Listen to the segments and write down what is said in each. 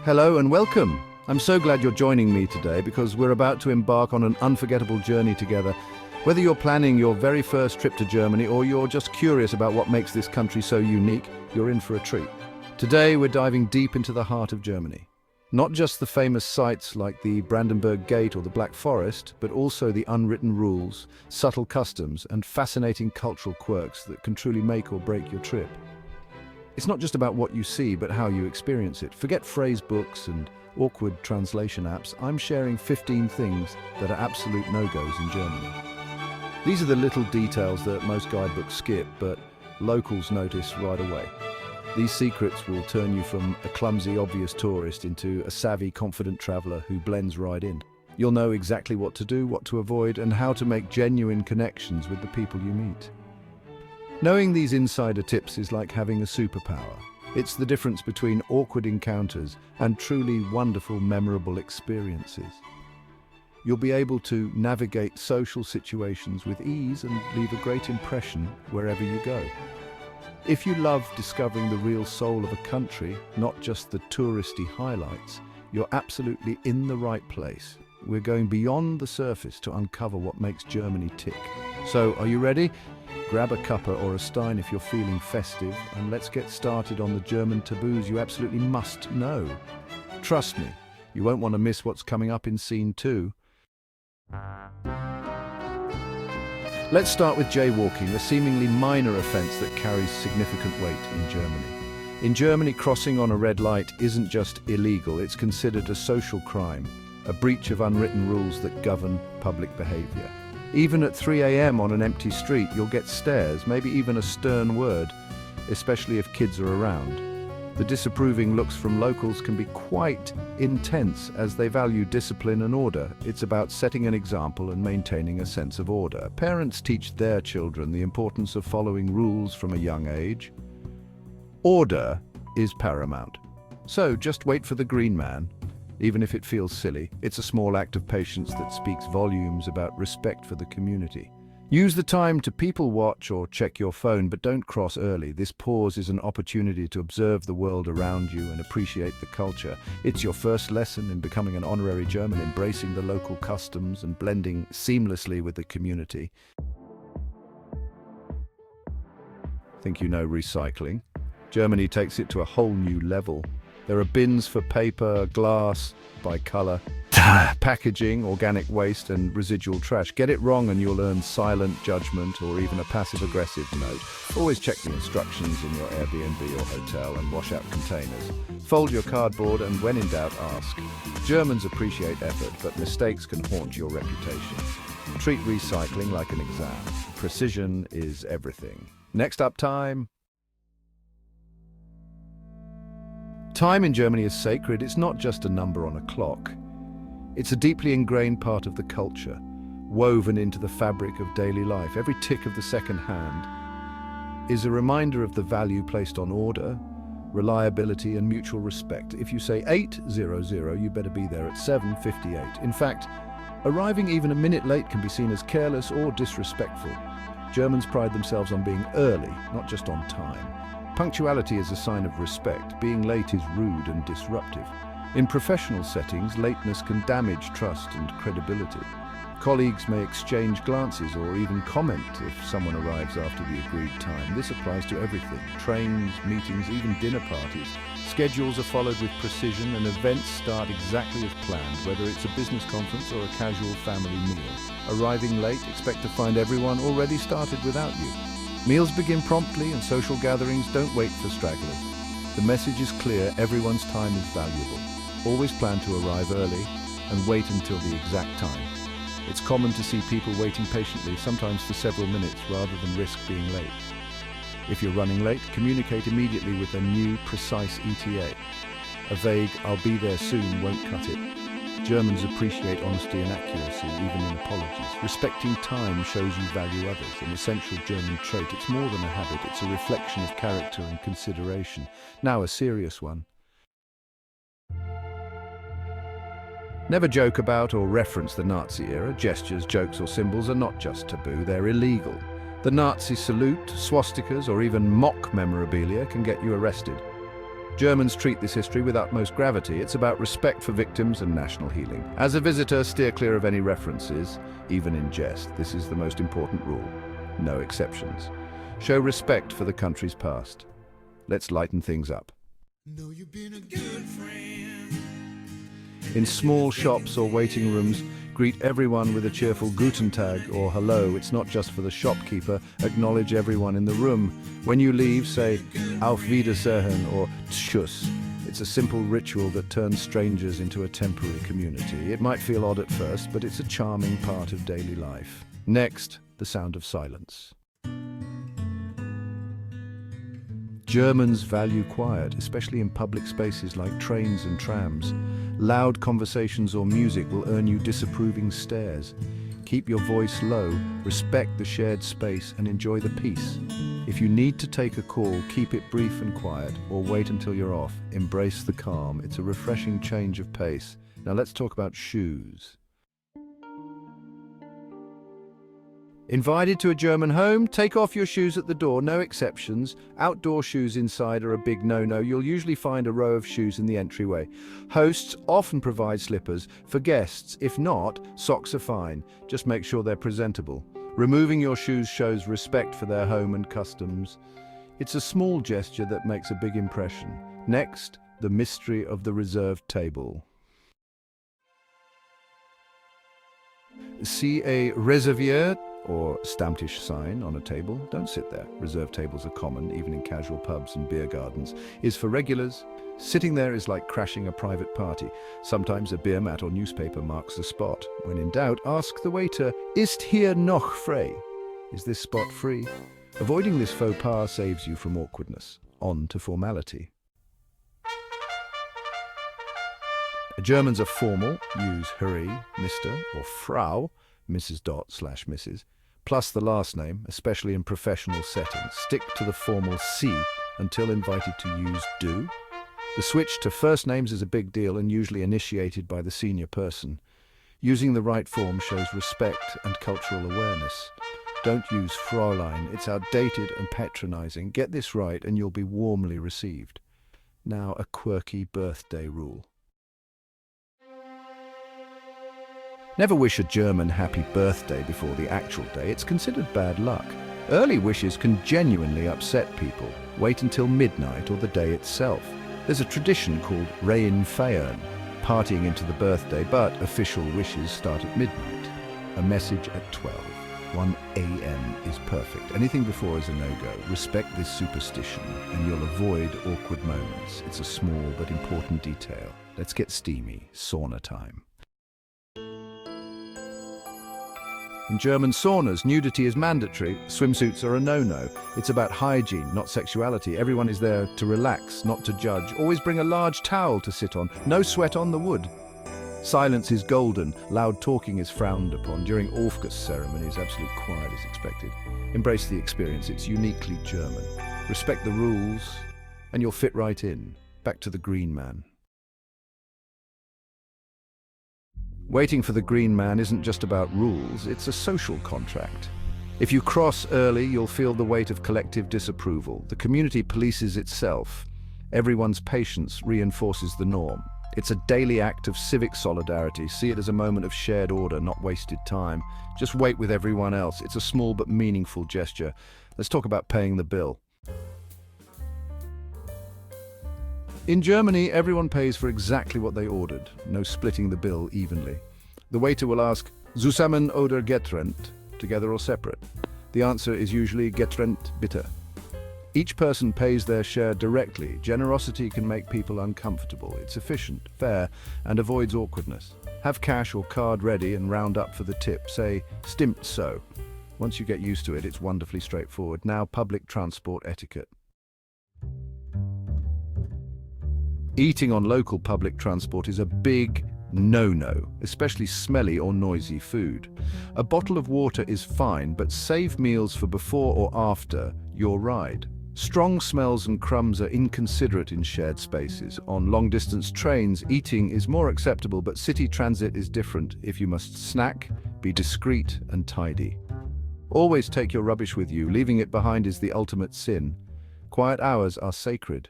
Hello and welcome. I'm so glad you're joining me today because we're about to embark on an unforgettable journey together. Whether you're planning your very first trip to Germany or you're just curious about what makes this country so unique, you're in for a treat. Today we're diving deep into the heart of Germany. Not just the famous sites like the Brandenburg Gate or the Black Forest, but also the unwritten rules, subtle customs, and fascinating cultural quirks that can truly make or break your trip. It's not just about what you see, but how you experience it. Forget phrase books and awkward translation apps. I'm sharing 15 things that are absolute no-goes in Germany. These are the little details that most guidebooks skip, but locals notice right away. These secrets will turn you from a clumsy, obvious tourist into a savvy, confident traveler who blends right in. You'll know exactly what to do, what to avoid, and how to make genuine connections with the people you meet. Knowing these insider tips is like having a superpower. It's the difference between awkward encounters and truly wonderful, memorable experiences. You'll be able to navigate social situations with ease and leave a great impression wherever you go. If you love discovering the real soul of a country, not just the touristy highlights, you're absolutely in the right place. We're going beyond the surface to uncover what makes Germany tick. So, are you ready? Grab a cuppa or a stein if you're feeling festive, and let's get started on the German taboos you absolutely must know. Trust me, you won't want to miss what's coming up in Scene 2. Let's start with jaywalking, a seemingly minor offence that carries significant weight in Germany. In Germany, crossing on a red light isn't just illegal, it's considered a social crime, a breach of unwritten rules that govern public behaviour. Even at 3 a.m. on an empty street, you'll get stares, maybe even a stern word, especially if kids are around. The disapproving looks from locals can be quite intense as they value discipline and order. It's about setting an example and maintaining a sense of order. Parents teach their children the importance of following rules from a young age. Order is paramount. So just wait for the green man. Even if it feels silly, it's a small act of patience that speaks volumes about respect for the community. Use the time to people watch or check your phone, but don't cross early. This pause is an opportunity to observe the world around you and appreciate the culture. It's your first lesson in becoming an honorary German, embracing the local customs and blending seamlessly with the community. Think you know recycling? Germany takes it to a whole new level. There are bins for paper, glass, by colour, packaging, organic waste and residual trash. Get it wrong and you'll earn silent judgment or even a passive-aggressive note. Always check the instructions in your Airbnb or hotel and wash out containers. Fold your cardboard and when in doubt, ask. Germans appreciate effort, but mistakes can haunt your reputation. Treat recycling like an exam. Precision is everything. Next up, time. Time in Germany is sacred. It's not just a number on a clock. It's a deeply ingrained part of the culture, woven into the fabric of daily life. Every tick of the second hand is a reminder of the value placed on order, reliability, and mutual respect. If you say 8:00, you better be there at 7:58. In fact, arriving even a minute late can be seen as careless or disrespectful. Germans pride themselves on being early, not just on time. Punctuality is a sign of respect. Being late is rude and disruptive. In professional settings, lateness can damage trust and credibility. Colleagues may exchange glances or even comment if someone arrives after the agreed time. This applies to everything: trains, meetings, even dinner parties. Schedules are followed with precision and events start exactly as planned, whether it's a business conference or a casual family meal. Arriving late, expect to find everyone already started without you. Meals begin promptly and social gatherings don't wait for stragglers. The message is clear: everyone's time is valuable. Always plan to arrive early and wait until the exact time. It's common to see people waiting patiently, sometimes for several minutes, rather than risk being late. If you're running late, communicate immediately with a new, precise ETA. A vague "I'll be there soon" won't cut it. Germans appreciate honesty and accuracy, even in apologies. Respecting time shows you value others, an essential German trait. It's more than a habit, it's a reflection of character and consideration. Now a serious one. Never joke about or reference the Nazi era. Gestures, jokes or symbols are not just taboo, they're illegal. The Nazi salute, swastikas or even mock memorabilia can get you arrested. Germans treat this history with utmost gravity. It's about respect for victims and national healing. As a visitor, steer clear of any references, even in jest. This is the most important rule. No exceptions. Show respect for the country's past. Let's lighten things up. Know you've been a good friend. In small shops or waiting rooms, greet everyone with a cheerful Guten Tag or hello. It's not just for the shopkeeper. Acknowledge everyone in the room. When you leave, say Auf Wiedersehen or Tschüss. It's a simple ritual that turns strangers into a temporary community. It might feel odd at first, but it's a charming part of daily life. Next, the sound of silence. Germans value quiet, especially in public spaces like trains and trams. Loud conversations or music will earn you disapproving stares. Keep your voice low, respect the shared space, and enjoy the peace. If you need to take a call, keep it brief and quiet, or wait until you're off. Embrace the calm. It's a refreshing change of pace. Now let's talk about shoes. Invited to a German home? Take off your shoes at the door, no exceptions. Outdoor shoes inside are a big no-no. You'll usually find a row of shoes in the entryway. Hosts often provide slippers. For guests, if not, socks are fine. Just make sure they're presentable. Removing your shoes shows respect for their home and customs. It's a small gesture that makes a big impression. Next, the mystery of the reserved table. See a Reserviert or Stammtisch sign on a table. Don't sit there. Reserved tables are common, even in casual pubs and beer gardens. Is for regulars. Sitting there is like crashing a private party. Sometimes a beer mat or newspaper marks the spot. When in doubt, ask the waiter, Ist hier noch frei? Is this spot free? Avoiding this faux pas saves you from awkwardness. On to formality. Germans are formal. Use Herr, Mr. or Frau, Mrs. Mrs. plus the last name, especially in professional settings. Stick to the formal Sie until invited to use du. The switch to first names is a big deal and usually initiated by the senior person. Using the right form shows respect and cultural awareness. Don't use Fräulein, it's outdated and patronizing. Get this right and you'll be warmly received. Now a quirky birthday rule. Never wish a German happy birthday before the actual day. It's considered bad luck. Early wishes can genuinely upset people. Wait until midnight or the day itself. There's a tradition called Reihenfeiern, partying into the birthday, but official wishes start at midnight. A message at 12. 1 a.m. is perfect. Anything before is a no-go. Respect this superstition and you'll avoid awkward moments. It's a small but important detail. Let's get steamy. Sauna time. In German saunas, nudity is mandatory. Swimsuits are a no-no. It's about hygiene, not sexuality. Everyone is there to relax, not to judge. Always bring a large towel to sit on. No sweat on the wood. Silence is golden. Loud talking is frowned upon. During Aufguss ceremonies, absolute quiet is expected. Embrace the experience. It's uniquely German. Respect the rules, and you'll fit right in. Back to the Green Man. Waiting for the Green Man isn't just about rules, it's a social contract. If you cross early, you'll feel the weight of collective disapproval. The community polices itself. Everyone's patience reinforces the norm. It's a daily act of civic solidarity. See it as a moment of shared order, not wasted time. Just wait with everyone else. It's a small but meaningful gesture. Let's talk about paying the bill. In Germany, everyone pays for exactly what they ordered. No splitting the bill evenly. The waiter will ask, Zusammen oder getrennt? Together or separate? The answer is usually getrennt bitte. Each person pays their share directly. Generosity can make people uncomfortable. It's efficient, fair, and avoids awkwardness. Have cash or card ready and round up for the tip. Say, stimmt so. Once you get used to it, it's wonderfully straightforward. Now, public transport etiquette. Eating on local public transport is a big no-no, especially smelly or noisy food. A bottle of water is fine, but save meals for before or after your ride. Strong smells and crumbs are inconsiderate in shared spaces. On long-distance trains, eating is more acceptable, but city transit is different. If you must snack, be discreet and tidy. Always take your rubbish with you. Leaving it behind is the ultimate sin. Quiet hours are sacred.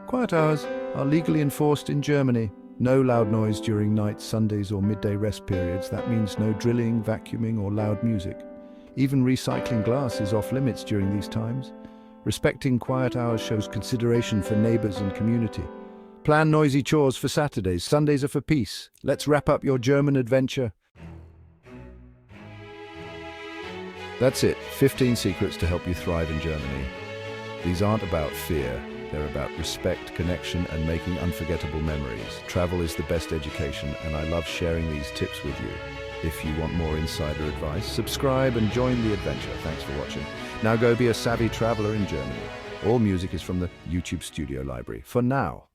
Quiet hours are legally enforced in Germany. No loud noise during nights, Sundays or midday rest periods. That means no drilling, vacuuming or loud music. Even recycling glass is off limits during these times. Respecting quiet hours shows consideration for neighbors and community. Plan noisy chores for Saturdays. Sundays are for peace. Let's wrap up your German adventure. That's it. 15 secrets to help you thrive in Germany. These aren't about fear. They're about respect, connection, and making unforgettable memories. Travel is the best education, and I love sharing these tips with you. If you want more insider advice, subscribe and join the adventure. Thanks for watching. Now go be a savvy traveler in Germany. All music is from the YouTube Studio Library. For now.